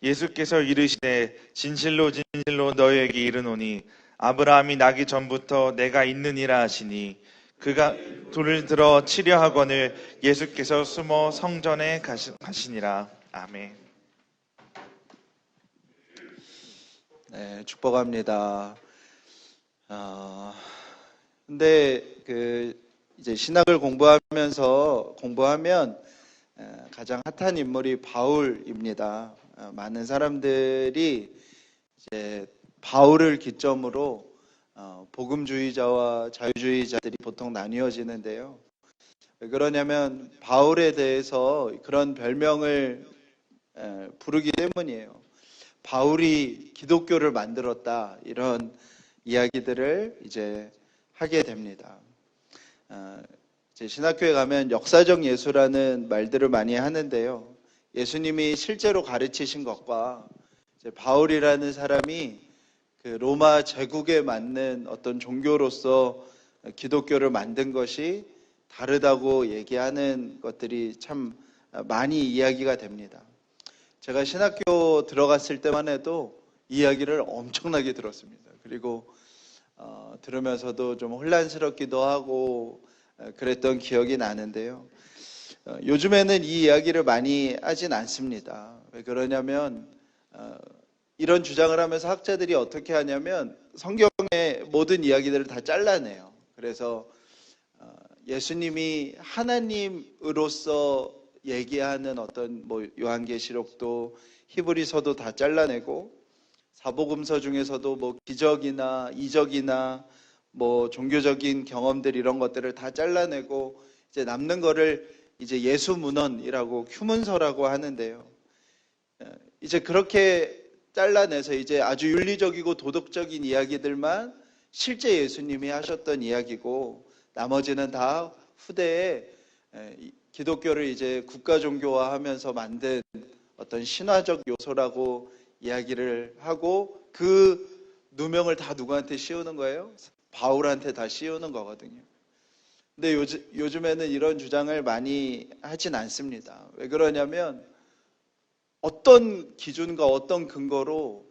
예수께서 이르시되 진실로 진실로 너희에게 이르노니 아브라함이 나기 전부터 내가 있느니라 하시니 그가 돌을 들어 치려 하거늘 예수께서 숨어 성전에 가시니라. 아멘. 네, 축복합니다. 근데 이제 신학을 공부하면 가장 핫한 인물이 바울입니다. 많은 사람들이 이제 바울을 기점으로 복음주의자와 자유주의자들이 보통 나뉘어지는데요. 왜 그러냐면 바울에 대해서 그런 별명을 부르기 때문이에요. 바울이 기독교를 만들었다, 이런 이야기들을 이제 하게 됩니다. 이제 신학교에 가면 역사적 예수라는 말들을 많이 하는데요. 예수님이 실제로 가르치신 것과 이제 바울이라는 사람이 그 로마 제국에 맞는 어떤 종교로서 기독교를 만든 것이 다르다고 얘기하는 것들이 참 많이 이야기가 됩니다. 제가 신학교 들어갔을 때만 해도 이야기를 엄청나게 들었습니다. 그리고 들으면서도 좀 혼란스럽기도 하고 그랬던 기억이 나는데요. 요즘에는 이 이야기를 많이 하진 않습니다. 왜 그러냐면 이런 주장을 하면서 학자들이 어떻게 하냐면 성경의 모든 이야기들을 다 잘라내요. 그래서 예수님이 하나님으로서 얘기하는 어떤 요한계시록도 히브리서도 다 잘라내고 사복음서 중에서도 기적이나 이적이나 종교적인 경험들 이런 것들을 다 잘라내고 이제 남는 거를 이제 예수문헌이라고 휴문서라고 하는데요. 이제 그렇게 잘라내서 이제 아주 윤리적이고 도덕적인 이야기들만 실제 예수님이 하셨던 이야기고 나머지는 다 후대에 기독교를 이제 국가 종교화하면서 만든 어떤 신화적 요소라고 이야기를 하고 그 누명을 다 누구한테 씌우는 거예요? 바울한테 다 씌우는 거거든요. 근데 요즘에는 이런 주장을 많이 하진 않습니다. 왜 그러냐면 어떤 기준과 어떤 근거로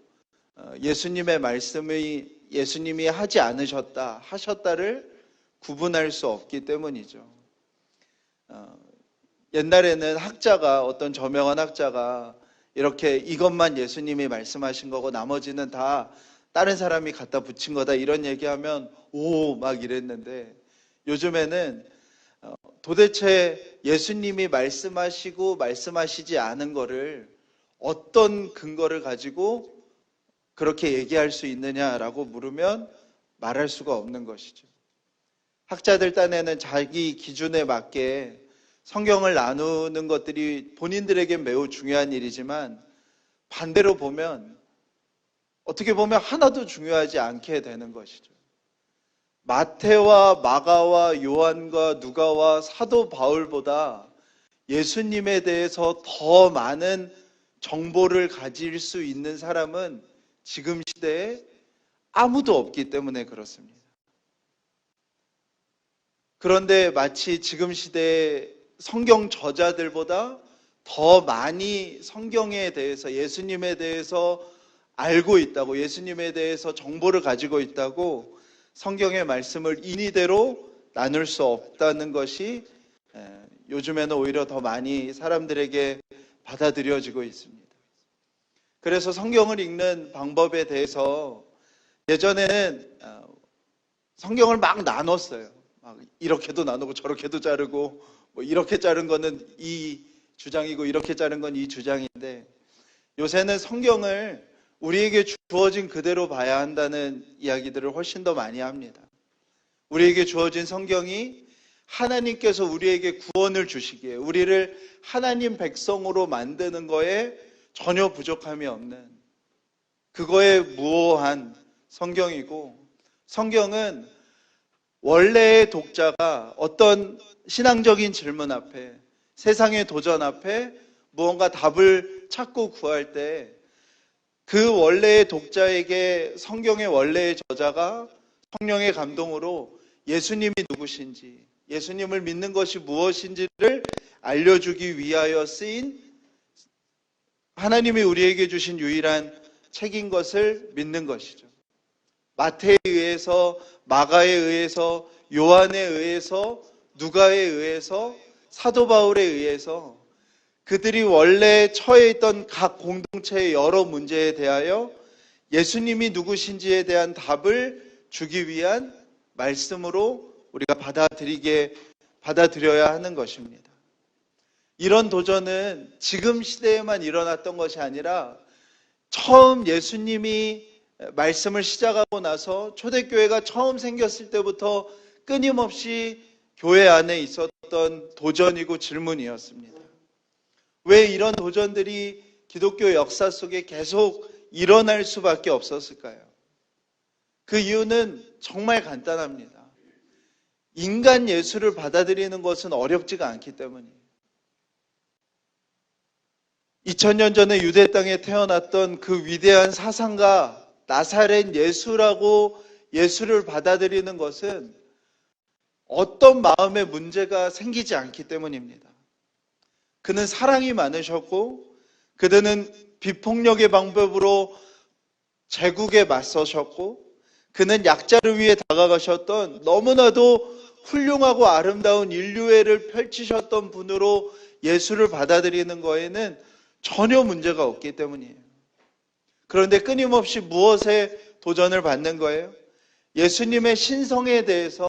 예수님의 말씀이 예수님이 하지 않으셨다, 하셨다를 구분할 수 없기 때문이죠. 옛날에는 어떤 저명한 학자가 이렇게 이것만 예수님이 말씀하신 거고 나머지는 다 다른 사람이 갖다 붙인 거다, 이런 얘기하면 오 막 이랬는데, 요즘에는 도대체 예수님이 말씀하시고 말씀하시지 않은 거를 어떤 근거를 가지고 그렇게 얘기할 수 있느냐라고 물으면 말할 수가 없는 것이죠. 학자들 딴에는 자기 기준에 맞게 성경을 나누는 것들이 본인들에게 매우 중요한 일이지만 반대로 보면 어떻게 보면 하나도 중요하지 않게 되는 것이죠. 마태와 마가와 요한과 누가와 사도 바울보다 예수님에 대해서 더 많은 정보를 가질 수 있는 사람은 지금 시대에 아무도 없기 때문에 그렇습니다. 그런데 마치 지금 시대에 성경 저자들보다 더 많이 성경에 대해서, 예수님에 대해서 알고 있다고, 예수님에 대해서 정보를 가지고 있다고 성경의 말씀을 인의대로 나눌 수 없다는 것이 요즘에는 오히려 더 많이 사람들에게 받아들여지고 있습니다. 그래서 성경을 읽는 방법에 대해서 예전에는 성경을 막 나눴어요. 막 이렇게도 나누고 저렇게도 자르고, 이렇게 자른 거는 이 주장이고 이렇게 자른 건 이 주장인데, 요새는 성경을 우리에게 주어진 그대로 봐야 한다는 이야기들을 훨씬 더 많이 합니다. 우리에게 주어진 성경이 하나님께서 우리에게 구원을 주시기에, 우리를 하나님 백성으로 만드는 거에 전혀 부족함이 없는, 그거에 무오한 성경이고, 성경은 원래의 독자가 어떤 신앙적인 질문 앞에, 세상의 도전 앞에 무언가 답을 찾고 구할 때 그 원래의 독자에게 성경의 원래의 저자가 성령의 감동으로 예수님이 누구신지, 예수님을 믿는 것이 무엇인지를 알려주기 위하여 쓰인 하나님이 우리에게 주신 유일한 책인 것을 믿는 것이죠. 마태에 의해서, 마가에 의해서, 요한에 의해서, 누가에 의해서, 사도 바울에 의해서 그들이 원래 처해 있던 각 공동체의 여러 문제에 대하여 예수님이 누구신지에 대한 답을 주기 위한 말씀으로 우리가 받아들여야 하는 것입니다. 이런 도전은 지금 시대에만 일어났던 것이 아니라 처음 예수님이 말씀을 시작하고 나서 초대교회가 처음 생겼을 때부터 끊임없이 교회 안에 있었던 도전이고 질문이었습니다. 왜 이런 도전들이 기독교 역사 속에 계속 일어날 수밖에 없었을까요? 그 이유는 정말 간단합니다. 인간 예수를 받아들이는 것은 어렵지가 않기 때문이에요. 2000년 전에 유대 땅에 태어났던 그 위대한 사상가 나사렛 예수라고 예수를 받아들이는 것은 어떤 마음의 문제가 생기지 않기 때문입니다. 그는 사랑이 많으셨고 그는 비폭력의 방법으로 제국에 맞서셨고 그는 약자를 위해 다가가셨던 너무나도 훌륭하고 아름다운 인류애를 펼치셨던 분으로 예수를 받아들이는 거에는 전혀 문제가 없기 때문이에요. 그런데 끊임없이 무엇에 도전을 받는 거예요? 예수님의 신성에 대해서,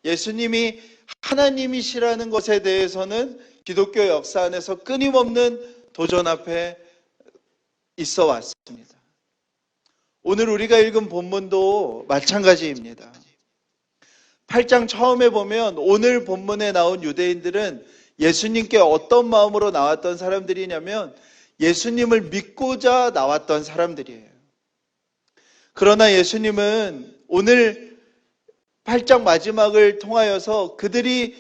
예수님이 하나님이시라는 것에 대해서는 기독교 역사 안에서 끊임없는 도전 앞에 있어 왔습니다. 오늘 우리가 읽은 본문도 마찬가지입니다. 8장 처음에 보면 오늘 본문에 나온 유대인들은 예수님께 어떤 마음으로 나왔던 사람들이냐면 예수님을 믿고자 나왔던 사람들이에요. 그러나 예수님은 오늘 8장 마지막을 통하여서 그들이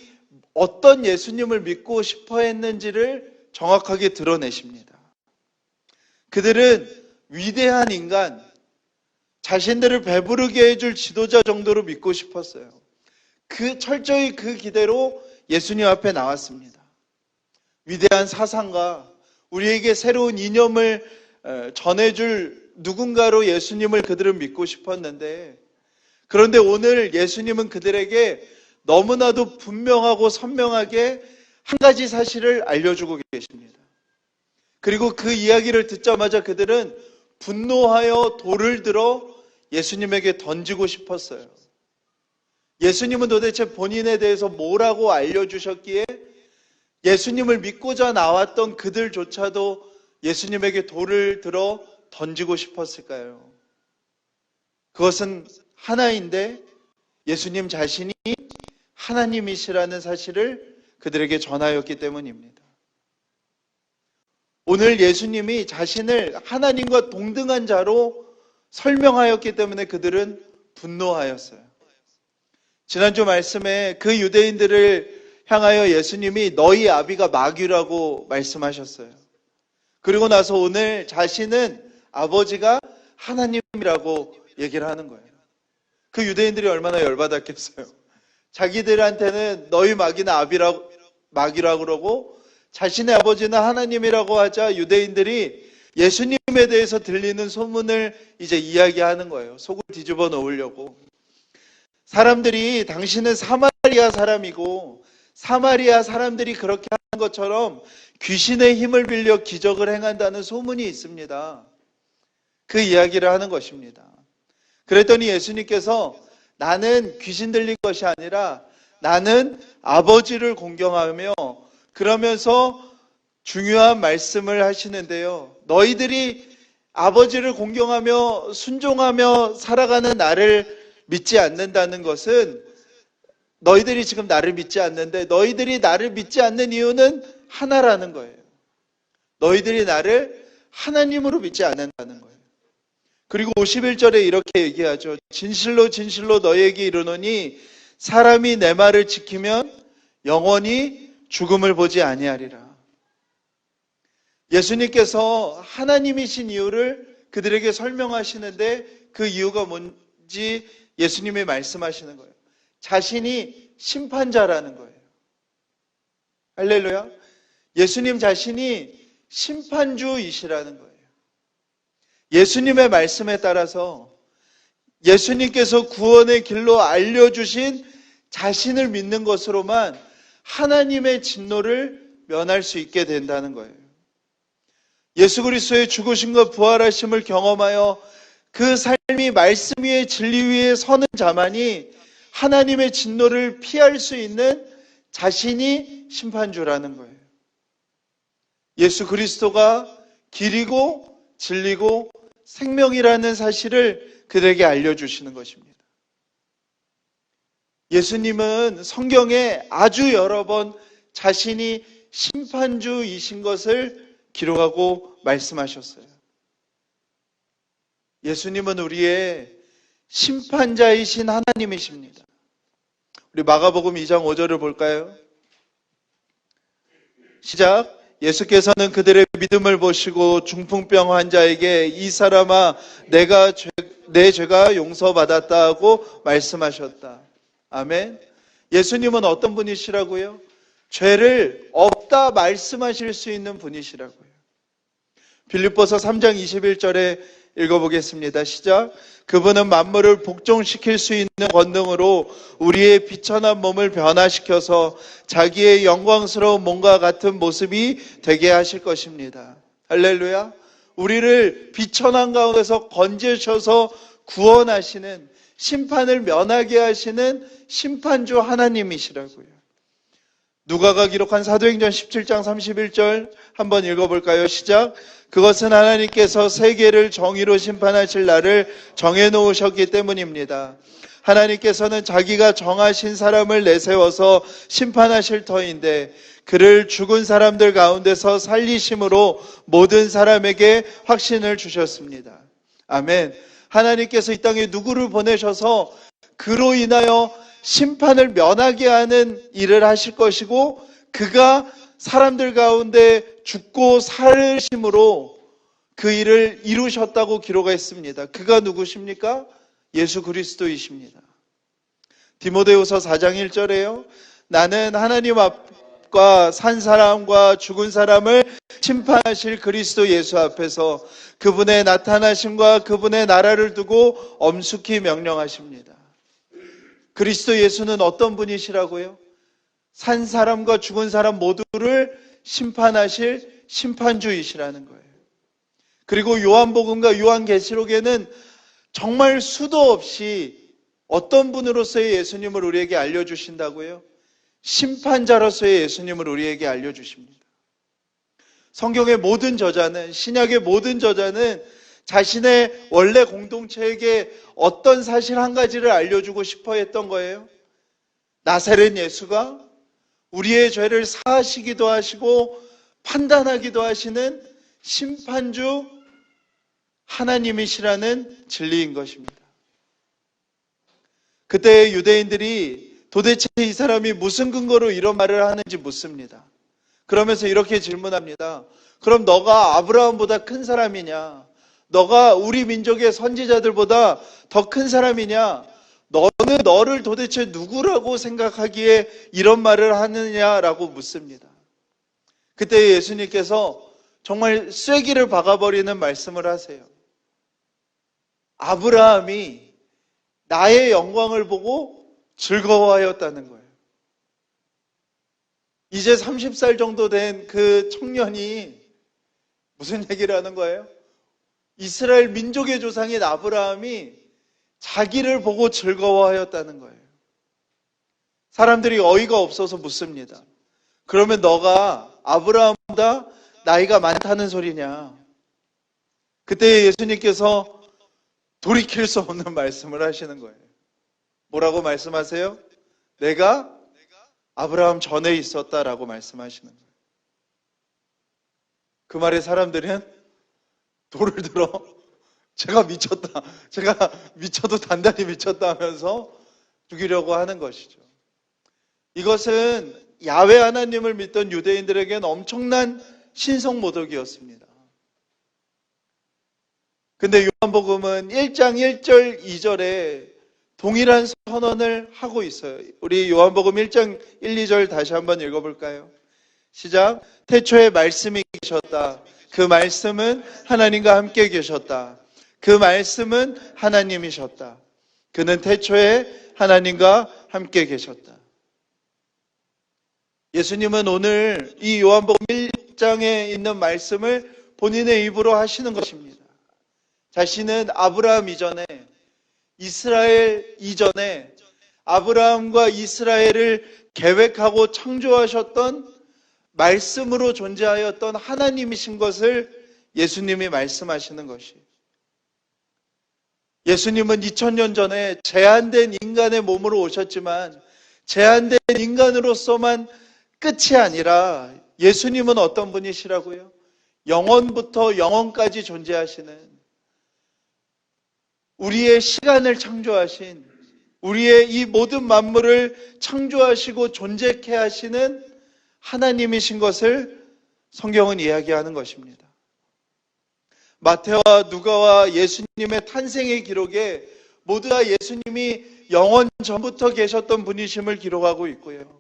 어떤 예수님을 믿고 싶어 했는지를 정확하게 드러내십니다. 그들은 위대한 인간, 자신들을 배부르게 해줄 지도자 정도로 믿고 싶었어요. 철저히 그 기대로 예수님 앞에 나왔습니다. 위대한 사상가, 우리에게 새로운 이념을 전해줄 누군가로 예수님을 그들은 믿고 싶었는데, 그런데 오늘 예수님은 그들에게 너무나도 분명하고 선명하게 한 가지 사실을 알려주고 계십니다. 그리고 그 이야기를 듣자마자 그들은 분노하여 돌을 들어 예수님에게 던지고 싶었어요. 예수님은 도대체 본인에 대해서 뭐라고 알려주셨기에 예수님을 믿고자 나왔던 그들조차도 예수님에게 돌을 들어 던지고 싶었을까요? 그것은 하나인데 예수님 자신이 하나님이시라는 사실을 그들에게 전하였기 때문입니다. 오늘 예수님이 자신을 하나님과 동등한 자로 설명하였기 때문에 그들은 분노하였어요. 지난주 말씀에 그 유대인들을 향하여 예수님이 너희 아비가 마귀라고 말씀하셨어요. 그리고 나서 오늘 자신은 아버지가 하나님이라고 얘기를 하는 거예요. 그 유대인들이 얼마나 열받았겠어요. 자기들한테는 너희 마귀는 마귀라고 그러고 자신의 아버지는 하나님이라고 하자 유대인들이 예수님에 대해서 들리는 소문을 이제 이야기하는 거예요. 속을 뒤집어 놓으려고. 사람들이 당신은 사마리아 사람이고 사마리아 사람들이 그렇게 하는 것처럼 귀신의 힘을 빌려 기적을 행한다는 소문이 있습니다. 그 이야기를 하는 것입니다. 그랬더니 예수님께서 나는 귀신 들린 것이 아니라 나는 아버지를 공경하며 그러면서 중요한 말씀을 하시는데요. 너희들이 아버지를 공경하며 순종하며 살아가는 나를 믿지 않는다는 것은 너희들이 지금 나를 믿지 않는데 너희들이 나를 믿지 않는 이유는 하나라는 거예요. 너희들이 나를 하나님으로 믿지 않는다는 거예요. 그리고 51절에 이렇게 얘기하죠. 진실로 진실로 너희에게 이르노니 사람이 내 말을 지키면 영원히 죽음을 보지 아니하리라. 예수님께서 하나님이신 이유를 그들에게 설명하시는데 그 이유가 뭔지 예수님이 말씀하시는 거예요. 자신이 심판자라는 거예요. 할렐루야. 예수님 자신이 심판주이시라는 거예요. 예수님의 말씀에 따라서 예수님께서 구원의 길로 알려주신 자신을 믿는 것으로만 하나님의 진노를 면할 수 있게 된다는 거예요. 예수 그리스도의 죽으심과 부활하심을 경험하여 그 삶이 말씀 위에 진리 위에 서는 자만이 하나님의 진노를 피할 수 있는 자신이 심판주라는 거예요. 예수 그리스도가 길이고 진리고 생명이라는 사실을 그들에게 알려주시는 것입니다. 예수님은 성경에 아주 여러 번 자신이 심판주이신 것을 기록하고 말씀하셨어요. 예수님은 우리의 심판자이신 하나님이십니다. 우리 마가복음 2장 5절을 볼까요? 시작. 예수께서는 그들의 믿음을 보시고 중풍병 환자에게 이 사람아 내 죄가 용서받았다 하고 말씀하셨다. 아멘. 예수님은 어떤 분이시라고요? 죄를 없다 말씀하실 수 있는 분이시라고요. 빌립보서 3장 21절에 읽어보겠습니다. 시작. 그분은 만물을 복종시킬 수 있는 권능으로 우리의 비천한 몸을 변화시켜서 자기의 영광스러운 몸과 같은 모습이 되게 하실 것입니다. 할렐루야. 우리를 비천한 가운데서 건지셔서 구원하시는, 심판을 면하게 하시는 심판주 하나님이시라고요. 누가가 기록한 사도행전 17장 31절 한번 읽어볼까요? 시작. 그것은 하나님께서 세계를 정의로 심판하실 날을 정해놓으셨기 때문입니다. 하나님께서는 자기가 정하신 사람을 내세워서 심판하실 터인데 그를 죽은 사람들 가운데서 살리심으로 모든 사람에게 확신을 주셨습니다. 아멘. 하나님께서 이 땅에 누구를 보내셔서 그로 인하여 심판을 면하게 하는 일을 하실 것이고 그가 사람들 가운데 죽고 살으심으로 그 일을 이루셨다고 기록했습니다. 그가 누구십니까? 예수 그리스도이십니다. 디모데후서 4장 1절에요. 나는 하나님 앞과 산 사람과 죽은 사람을 심판하실 그리스도 예수 앞에서 그분의 나타나심과 그분의 나라를 두고 엄숙히 명령하십니다. 그리스도 예수는 어떤 분이시라고요? 산 사람과 죽은 사람 모두를 심판하실 심판주이시라는 거예요. 그리고 요한복음과 요한계시록에는 정말 수도 없이 어떤 분으로서의 예수님을 우리에게 알려주신다고요? 심판자로서의 예수님을 우리에게 알려주십니다. 성경의 모든 저자는, 신약의 모든 저자는 자신의 원래 공동체에게 어떤 사실 한 가지를 알려주고 싶어 했던 거예요. 나사렛 예수가 우리의 죄를 사하시기도 하시고 판단하기도 하시는 심판주 하나님이시라는 진리인 것입니다. 그때 유대인들이 도대체 이 사람이 무슨 근거로 이런 말을 하는지 묻습니다. 그러면서 이렇게 질문합니다. 그럼 너가 아브라함보다 큰 사람이냐? 너가 우리 민족의 선지자들보다 더 큰 사람이냐? 너는 너를 도대체 누구라고 생각하기에 이런 말을 하느냐라고 묻습니다. 그때 예수님께서 정말 쐐기를 박아버리는 말씀을 하세요. 아브라함이 나의 영광을 보고 즐거워하였다는 거예요. 이제 30살 정도 된 그 청년이 무슨 얘기를 하는 거예요? 이스라엘 민족의 조상인 아브라함이 자기를 보고 즐거워하였다는 거예요. 사람들이 어이가 없어서 묻습니다. 그러면 너가 아브라함보다 나이가 많다는 소리냐? 그때 예수님께서 돌이킬 수 없는 말씀을 하시는 거예요. 뭐라고 말씀하세요? 내가 아브라함 전에 있었다라고 말씀하시는 거예요. 그 말에 사람들은 돌을 들어 제가 미쳤다. 제가 미쳐도 단단히 미쳤다 하면서 죽이려고 하는 것이죠. 이것은 야훼 하나님을 믿던 유대인들에게는 엄청난 신성모독이었습니다. 근데 요한복음은 1장 1절 2절에 동일한 선언을 하고 있어요. 우리 요한복음 1장 1, 2절 다시 한번 읽어볼까요? 시작. 태초에 말씀이 계셨다. 그 말씀은 하나님과 함께 계셨다. 그 말씀은 하나님이셨다. 그는 태초에 하나님과 함께 계셨다. 예수님은 오늘 이 요한복음 1장에 있는 말씀을 본인의 입으로 하시는 것입니다. 자신은 아브라함 이전에, 이스라엘 이전에 아브라함과 이스라엘을 계획하고 창조하셨던 말씀으로 존재하였던 하나님이신 것을 예수님이 말씀하시는 것이에요. 예수님은 2000년 전에 제한된 인간의 몸으로 오셨지만 제한된 인간으로서만 끝이 아니라 예수님은 어떤 분이시라고요? 영원부터 영원까지 존재하시는, 우리의 시간을 창조하신, 우리의 이 모든 만물을 창조하시고 존재케 하시는 하나님이신 것을 성경은 이야기하는 것입니다. 마태와 누가와 예수님의 탄생의 기록에 모두 다 예수님이 영원 전부터 계셨던 분이심을 기록하고 있고요.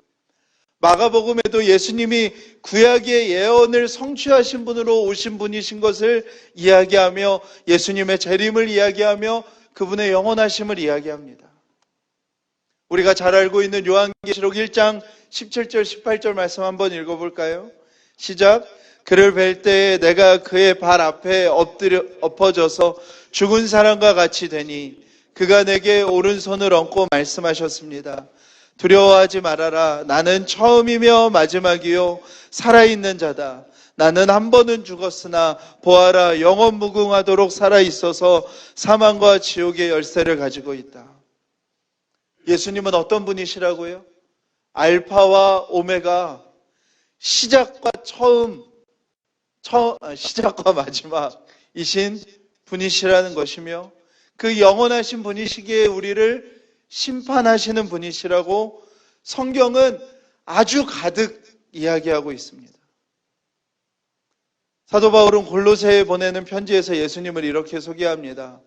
마가복음에도 예수님이 구약의 예언을 성취하신 분으로 오신 분이신 것을 이야기하며 예수님의 재림을 이야기하며 그분의 영원하심을 이야기합니다. 우리가 잘 알고 있는 요한계시록 1장 17절 18절 말씀 한번 읽어볼까요? 시작. 그를 뵐 때에 내가 그의 발 앞에 엎어져서 죽은 사람과 같이 되니 그가 내게 오른손을 얹고 말씀하셨습니다. 두려워하지 말아라. 나는 처음이며 마지막이요 살아있는 자다. 나는 한 번은 죽었으나 보아라 영원 무궁하도록 살아있어서 사망과 지옥의 열쇠를 가지고 있다. 예수님은 어떤 분이시라고요? 알파와 오메가, 시작과 시작과 마지막이신 분이시라는 것이며 그 영원하신 분이시기에 우리를 심판하시는 분이시라고 성경은 아주 가득 이야기하고 있습니다. 사도 바울은 골로새에 보내는 편지에서 예수님을 이렇게 소개합니다.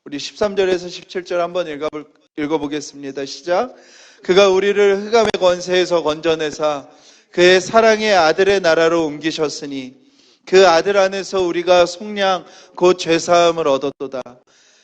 우리 13절에서 17절 한번 읽어보겠습니다. 시작. 그가 우리를 흑암의 권세에서 건져내사 그의 사랑의 아들의 나라로 옮기셨으니 그 아들 안에서 우리가 속량 곧 죄사함을 얻었도다.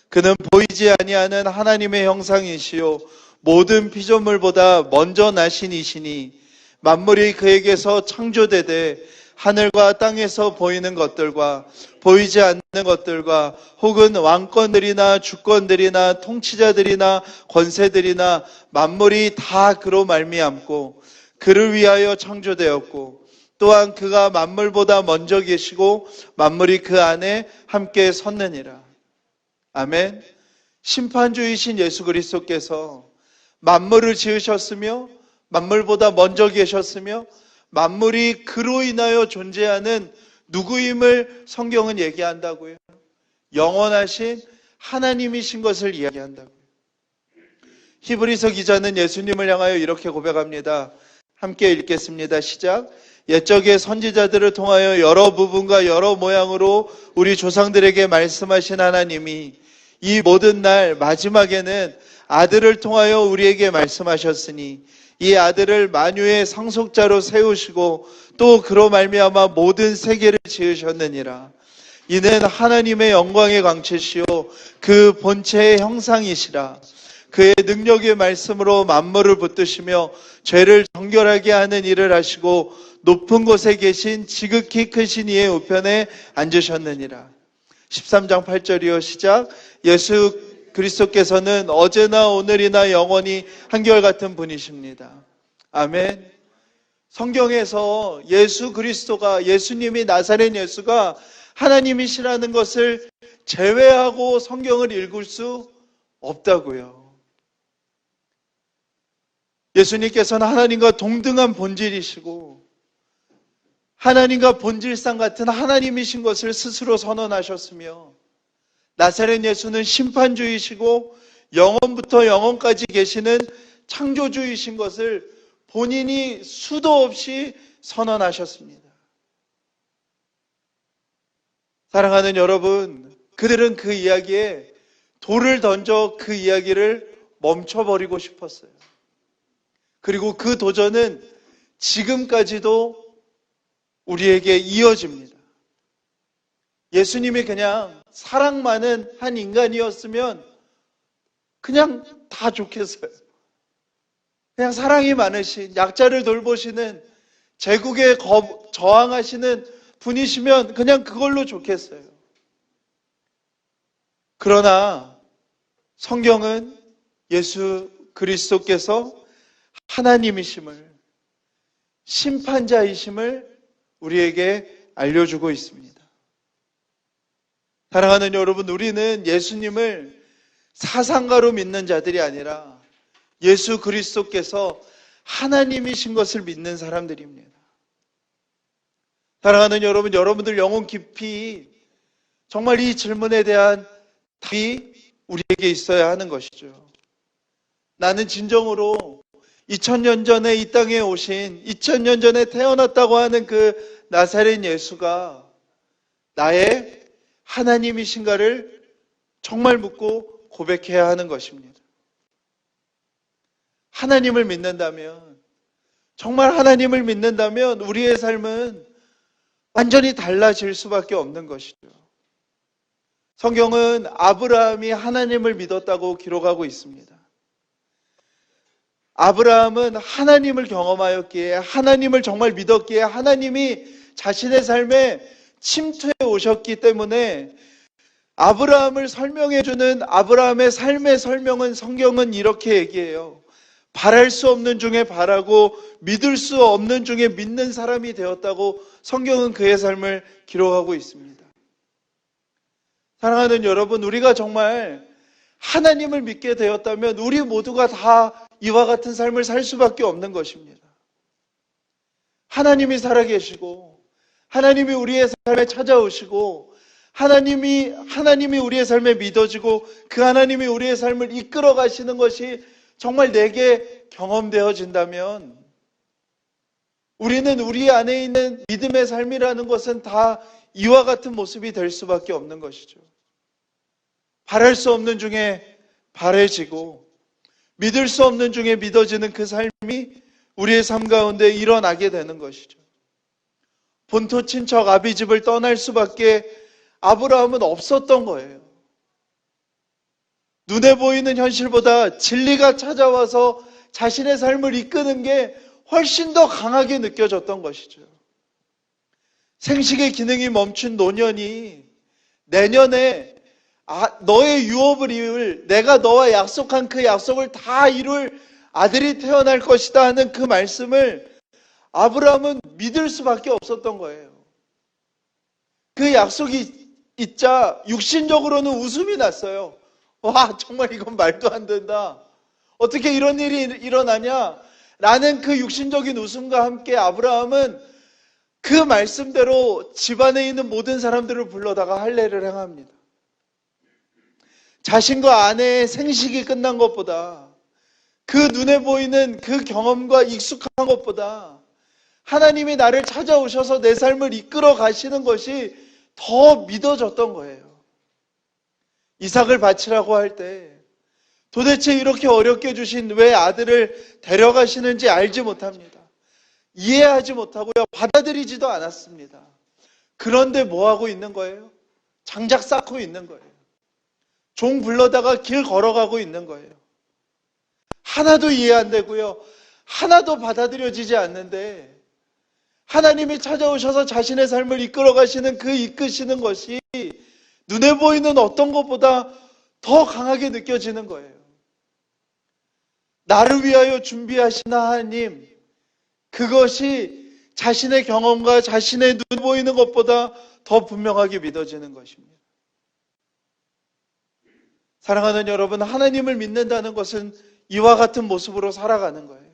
그는 보이지 아니하는 하나님의 형상이시요 모든 피조물보다 먼저 나신 이시니 만물이 그에게서 창조되되 하늘과 땅에서 보이는 것들과 보이지 않는 것들과 혹은 왕권들이나 주권들이나 통치자들이나 권세들이나 만물이 다 그로 말미암고 그를 위하여 창조되었고 또한 그가 만물보다 먼저 계시고 만물이 그 안에 함께 섰느니라. 아멘. 심판주이신 예수 그리스도께서 만물을 지으셨으며 만물보다 먼저 계셨으며 만물이 그로 인하여 존재하는 누구임을 성경은 얘기한다고요. 영원하신 하나님이신 것을 이야기한다고요. 히브리서 기자는 예수님을 향하여 이렇게 고백합니다. 함께 읽겠습니다. 시작. 옛적의 선지자들을 통하여 여러 부분과 여러 모양으로 우리 조상들에게 말씀하신 하나님이 이 모든 날 마지막에는 아들을 통하여 우리에게 말씀하셨으니 이 아들을 만유의 상속자로 세우시고 또 그로 말미암아 모든 세계를 지으셨느니라. 이는 하나님의 영광의 광채시요 그 본체의 형상이시라. 그의 능력의 말씀으로 만물을 붙드시며 죄를 정결하게 하는 일을 하시고 높은 곳에 계신 지극히 크신 이의 우편에 앉으셨느니라. 13장 8절이요 시작. 예수 그리스도께서는 어제나 오늘이나 영원히 한결같은 분이십니다. 아멘. 성경에서 예수 그리스도가, 예수님이 나사렛 예수가 하나님이시라는 것을 제외하고 성경을 읽을 수 없다고요. 예수님께서는 하나님과 동등한 본질이시고 하나님과 본질상 같은 하나님이신 것을 스스로 선언하셨으며 나사렛 예수는 심판주이시고 영원부터 영원까지 계시는 창조주이신 것을 본인이 수도 없이 선언하셨습니다. 사랑하는 여러분, 그들은 그 이야기에 돌을 던져 그 이야기를 멈춰버리고 싶었어요. 그리고 그 도전은 지금까지도 우리에게 이어집니다. 예수님이 그냥 사랑 많은 한 인간이었으면 그냥 다 좋겠어요. 그냥 사랑이 많으신, 약자를 돌보시는, 제국에 저항하시는 분이시면 그냥 그걸로 좋겠어요. 그러나 성경은 예수 그리스도께서 하나님이심을, 심판자이심을 우리에게 알려주고 있습니다. 사랑하는 여러분, 우리는 예수님을 사상가로 믿는 자들이 아니라 예수 그리스도께서 하나님이신 것을 믿는 사람들입니다. 사랑하는 여러분, 여러분들 영혼 깊이 정말 이 질문에 대한 답이 우리에게 있어야 하는 것이죠. 나는 진정으로 2000년 전에 이 땅에 오신, 2000년 전에 태어났다고 하는 그 나사렛 예수가 나의 하나님이신가를 정말 묻고 고백해야 하는 것입니다. 하나님을 믿는다면, 정말 하나님을 믿는다면 우리의 삶은 완전히 달라질 수밖에 없는 것이죠. 성경은 아브라함이 하나님을 믿었다고 기록하고 있습니다. 아브라함은 하나님을 경험하였기에, 하나님을 정말 믿었기에 하나님이 자신의 삶에 침투해 오셨기 때문에 아브라함을 설명해주는 아브라함의 삶의 설명은 성경은 이렇게 얘기해요. 바랄 수 없는 중에 바라고 믿을 수 없는 중에 믿는 사람이 되었다고 성경은 그의 삶을 기록하고 있습니다. 사랑하는 여러분, 우리가 정말 하나님을 믿게 되었다면 우리 모두가 다 이와 같은 삶을 살 수밖에 없는 것입니다. 하나님이 살아계시고, 하나님이 우리의 삶에 찾아오시고, 하나님이 우리의 삶에 믿어지고, 그 하나님이 우리의 삶을 이끌어 가시는 것이 정말 내게 경험되어진다면, 우리는 우리 안에 있는 믿음의 삶이라는 것은 다 이와 같은 모습이 될 수밖에 없는 것이죠. 바랄 수 없는 중에 바래지고, 믿을 수 없는 중에 믿어지는 그 삶이 우리의 삶 가운데 일어나게 되는 것이죠. 본토 친척 아비집을 떠날 수밖에 아브라함은 없었던 거예요. 눈에 보이는 현실보다 진리가 찾아와서 자신의 삶을 이끄는 게 훨씬 더 강하게 느껴졌던 것이죠. 생식의 기능이 멈춘 노년이 내년에 너의 유업을 이룰, 내가 너와 약속한 그 약속을 다 이룰 아들이 태어날 것이다 하는 그 말씀을 아브라함은 믿을 수밖에 없었던 거예요. 그 약속이 있자 육신적으로는 웃음이 났어요. 와, 정말 이건 말도 안 된다. 어떻게 이런 일이 일어나냐? 라는 그 육신적인 웃음과 함께 아브라함은 그 말씀대로 집안에 있는 모든 사람들을 불러다가 할례를 행합니다. 자신과 아내의 생식이 끝난 것보다, 그 눈에 보이는 그 경험과 익숙한 것보다 하나님이 나를 찾아오셔서 내 삶을 이끌어 가시는 것이 더 믿어졌던 거예요. 이삭을 바치라고 할 때 도대체 이렇게 어렵게 주신 왜 아들을 데려가시는지 알지 못합니다. 이해하지 못하고요, 받아들이지도 않았습니다. 그런데 뭐 하고 있는 거예요? 장작 쌓고 있는 거예요. 종 불러다가 길 걸어가고 있는 거예요. 하나도 이해 안 되고요, 하나도 받아들여지지 않는데 하나님이 찾아오셔서 자신의 삶을 이끌어 가시는 그 이끄시는 것이 눈에 보이는 어떤 것보다 더 강하게 느껴지는 거예요. 나를 위하여 준비하신 하나님, 그것이 자신의 경험과 자신의 눈에 보이는 것보다 더 분명하게 믿어지는 것입니다. 사랑하는 여러분, 하나님을 믿는다는 것은 이와 같은 모습으로 살아가는 거예요.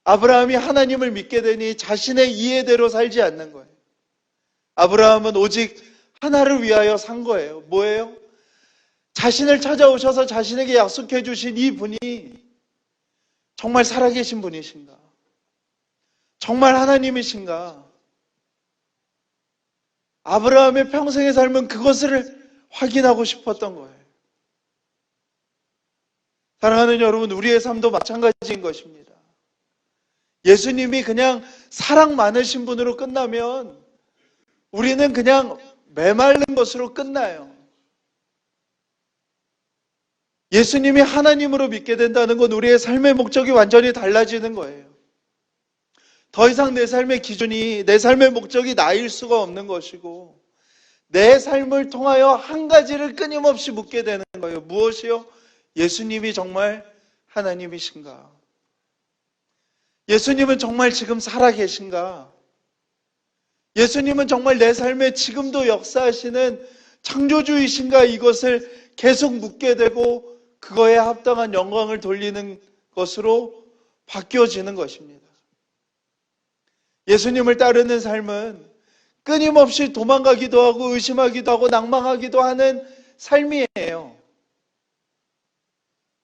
아브라함이 하나님을 믿게 되니 자신의 이해대로 살지 않는 거예요. 아브라함은 오직 하나를 위하여 산 거예요. 뭐예요? 자신을 찾아오셔서 자신에게 약속해 주신 이 분이 정말 살아계신 분이신가? 정말 하나님이신가? 아브라함의 평생의 삶은 그것을 확인하고 싶었던 거예요. 사랑하는 여러분, 우리의 삶도 마찬가지인 것입니다. 예수님이 그냥 사랑 많으신 분으로 끝나면 우리는 그냥 메마른 것으로 끝나요. 예수님이 하나님으로 믿게 된다는 건 우리의 삶의 목적이 완전히 달라지는 거예요. 더 이상 내 삶의 기준이, 내 삶의 목적이 나일 수가 없는 것이고, 내 삶을 통하여 한 가지를 끊임없이 묻게 되는 거예요. 무엇이요? 예수님이 정말 하나님이신가? 예수님은 정말 지금 살아계신가? 예수님은 정말 내 삶에 지금도 역사하시는 창조주이신가? 이것을 계속 묻게 되고 그거에 합당한 영광을 돌리는 것으로 바뀌어지는 것입니다. 예수님을 따르는 삶은 끊임없이 도망가기도 하고 의심하기도 하고 낭망하기도 하는 삶이에요.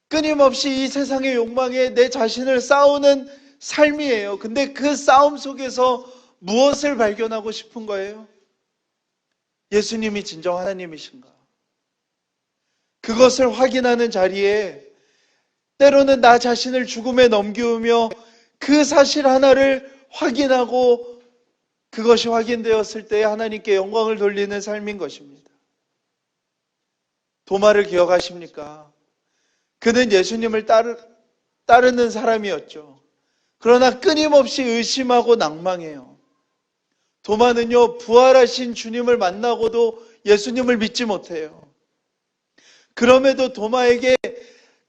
끊임없이 이 세상의 욕망에 내 자신을 싸우는 삶이에요. 근데 그 싸움 속에서 무엇을 발견하고 싶은 거예요? 예수님이 진정 하나님이신가? 그것을 확인하는 자리에 때로는 나 자신을 죽음에 넘기우며 그 사실 하나를 확인하고 그것이 확인되었을 때 하나님께 영광을 돌리는 삶인 것입니다. 도마를 기억하십니까? 그는 예수님을 따르는 사람이었죠. 그러나 끊임없이 의심하고 낭망해요. 도마는요, 부활하신 주님을 만나고도 예수님을 믿지 못해요. 그럼에도 도마에게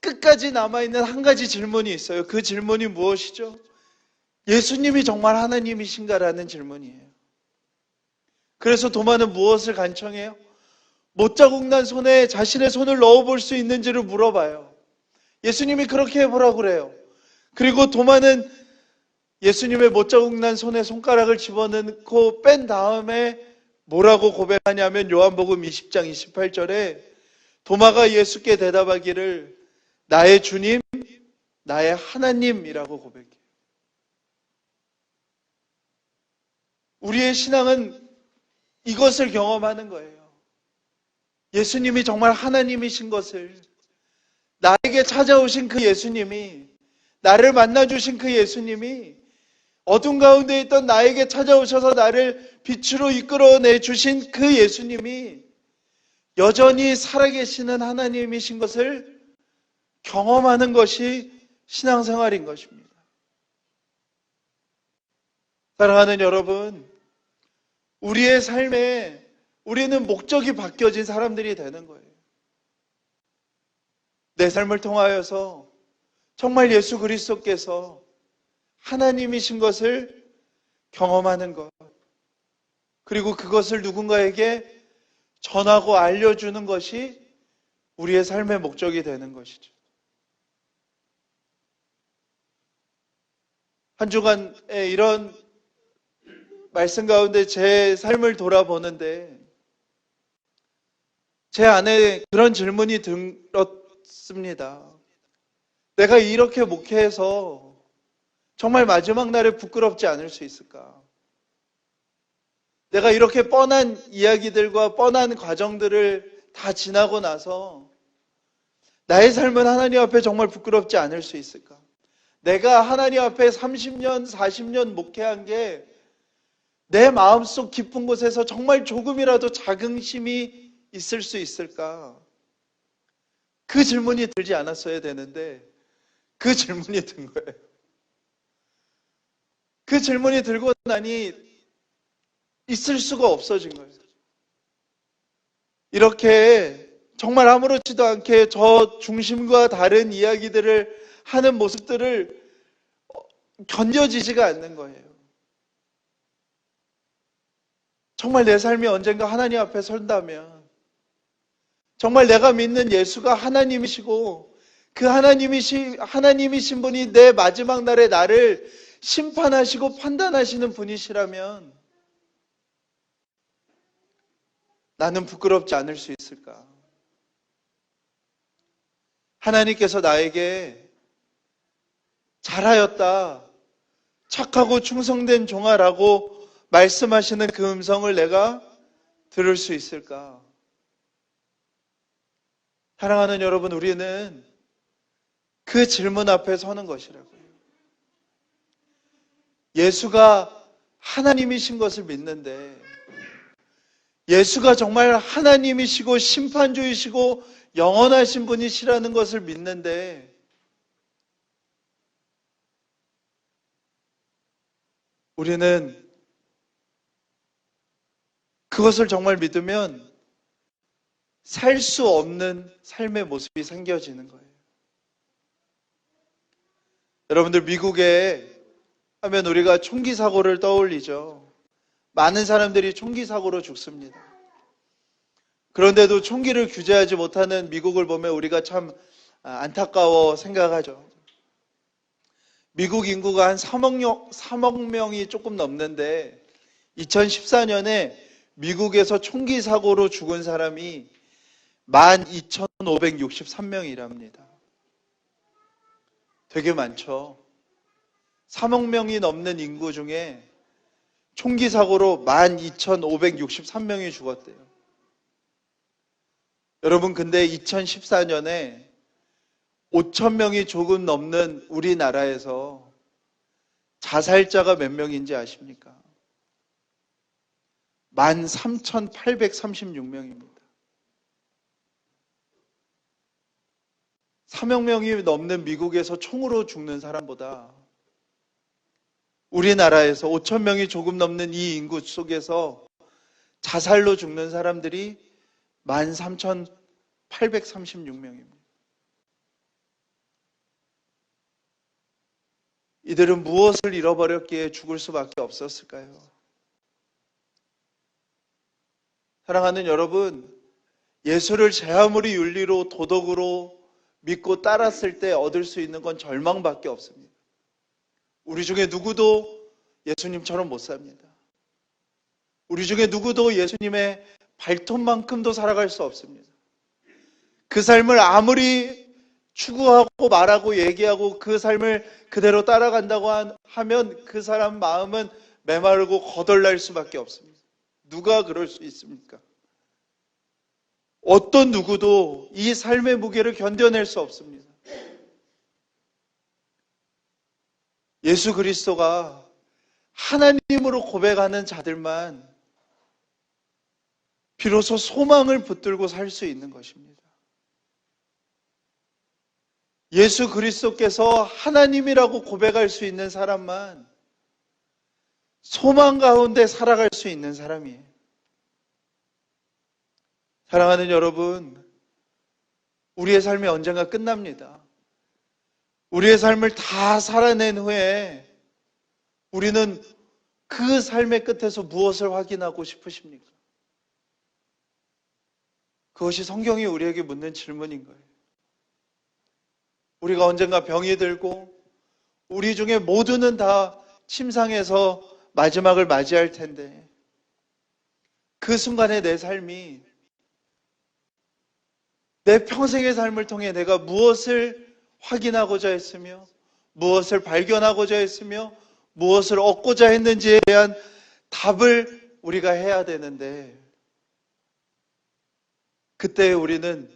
끝까지 남아있는 한 가지 질문이 있어요. 그 질문이 무엇이죠? 예수님이 정말 하나님이신가라는 질문이에요. 그래서 도마는 무엇을 간청해요? 못자국 난 손에 자신의 손을 넣어볼 수 있는지를 물어봐요. 예수님이 그렇게 해보라고 그래요. 그리고 도마는 예수님의 못자국 난 손에 손가락을 집어넣고 뺀 다음에 뭐라고 고백하냐면 요한복음 20장 28절에 도마가 예수께 대답하기를 나의 주님, 나의 하나님이라고 고백해요. 우리의 신앙은 이것을 경험하는 거예요. 예수님이 정말 하나님이신 것을, 나에게 찾아오신 그 예수님이, 나를 만나주신 그 예수님이, 어둠 가운데 있던 나에게 찾아오셔서 나를 빛으로 이끌어내 주신 그 예수님이 여전히 살아계시는 하나님이신 것을 경험하는 것이 신앙생활인 것입니다. 사랑하는 여러분, 우리의 삶에 우리는 목적이 바뀌어진 사람들이 되는 거예요. 내 삶을 통하여서 정말 예수 그리스도께서 하나님이신 것을 경험하는 것, 그리고 그것을 누군가에게 전하고 알려주는 것이 우리의 삶의 목적이 되는 것이죠. 한 주간에 이런 말씀 가운데 제 삶을 돌아보는데 제 안에 그런 질문이 들었습니다. 내가 이렇게 목회해서 정말 마지막 날에 부끄럽지 않을 수 있을까? 내가 이렇게 뻔한 이야기들과 뻔한 과정들을 다 지나고 나서 나의 삶은 하나님 앞에 정말 부끄럽지 않을 수 있을까? 내가 하나님 앞에 30년, 40년 목회한 게 내 마음속 깊은 곳에서 정말 조금이라도 자긍심이 있을 수 있을까? 그 질문이 들지 않았어야 되는데 그 질문이 든 거예요. 그 질문이 들고 나니 있을 수가 없어진 거예요. 이렇게 정말 아무렇지도 않게 저 중심과 다른 이야기들을 하는 모습들을 견뎌지지가 않는 거예요. 정말 내 삶이 언젠가 하나님 앞에 선다면 정말 내가 믿는 예수가 하나님이시고 그 하나님이신 분이 내 마지막 날에 나를 심판하시고 판단하시는 분이시라면 나는 부끄럽지 않을 수 있을까? 하나님께서 나에게 잘하였다, 착하고 충성된 종아라고 말씀하시는 그 음성을 내가 들을 수 있을까? 사랑하는 여러분, 우리는 그 질문 앞에 서는 것이라고요. 예수가 하나님이신 것을 믿는데 예수가 정말 하나님이시고 심판주이시고 영원하신 분이시라는 것을 믿는데 우리는 그것을 정말 믿으면 살 수 없는 삶의 모습이 생겨지는 거예요. 여러분들 미국에 하면 우리가 총기 사고를 떠올리죠. 많은 사람들이 총기 사고로 죽습니다. 그런데도 총기를 규제하지 못하는 미국을 보면 우리가 참 안타까워 생각하죠. 미국 인구가 한 3억 명이 조금 넘는데 2014년에 미국에서 총기 사고로 죽은 사람이 12,563명이랍니다. 되게 많죠. 3억 명이 넘는 인구 중에 총기 사고로 12,563명이 죽었대요. 여러분, 근데 2014년에 5천 명이 조금 넘는 우리나라에서 자살자가 몇 명인지 아십니까? 13,836명입니다. 3억 명이 넘는 미국에서 총으로 죽는 사람보다 우리나라에서 5천 명이 조금 넘는 이 인구 속에서 자살로 죽는 사람들이 13,836명입니다. 이들은 무엇을 잃어버렸기에 죽을 수밖에 없었을까요? 사랑하는 여러분, 예수를 제 아무리 윤리로 도덕으로 믿고 따랐을 때 얻을 수 있는 건 절망밖에 없습니다. 우리 중에 누구도 예수님처럼 못 삽니다. 우리 중에 누구도 예수님의 발톱만큼도 살아갈 수 없습니다. 그 삶을 아무리 추구하고 말하고 얘기하고 그 삶을 그대로 따라간다고 하면 그 사람 마음은 메마르고 거덜날 수밖에 없습니다. 누가 그럴 수 있습니까? 어떤 누구도 이 삶의 무게를 견뎌낼 수 없습니다. 예수 그리스도가 하나님으로 고백하는 자들만 비로소 소망을 붙들고 살 수 있는 것입니다. 예수 그리스도께서 하나님이라고 고백할 수 있는 사람만 소망 가운데 살아갈 수 있는 사람이에요. 사랑하는 여러분, 우리의 삶이 언젠가 끝납니다. 우리의 삶을 다 살아낸 후에 우리는 그 삶의 끝에서 무엇을 확인하고 싶으십니까? 그것이 성경이 우리에게 묻는 질문인 거예요. 우리가 언젠가 병이 들고 우리 중에 모두는 다 침상에서 마지막을 맞이할 텐데 그 순간에 내 삶이 내 평생의 삶을 통해 내가 무엇을 확인하고자 했으며 무엇을 발견하고자 했으며 무엇을 얻고자 했는지에 대한 답을 우리가 해야 되는데 그때 우리는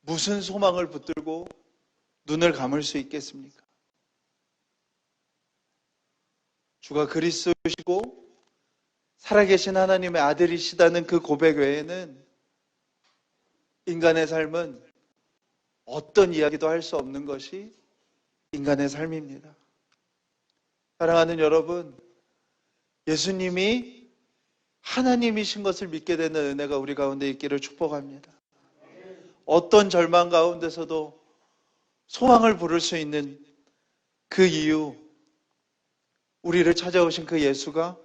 무슨 소망을 붙들고 눈을 감을 수 있겠습니까? 주가 그리스도시고 살아계신 하나님의 아들이시다는 그 고백 외에는 인간의 삶은 어떤 이야기도 할 수 없는 것이 인간의 삶입니다. 사랑하는 여러분, 예수님이 하나님이신 것을 믿게 되는 은혜가 우리 가운데 있기를 축복합니다. 어떤 절망 가운데서도 소망을 부를 수 있는 그 이유, 우리를 찾아오신 그 예수가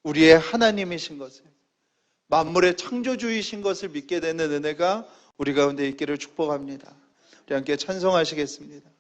우리의 하나님이신 것을, 만물의 창조주이신 것을 믿게 되는 은혜가 우리 가운데 있기를 축복합니다. 우리 함께 찬송하시겠습니다.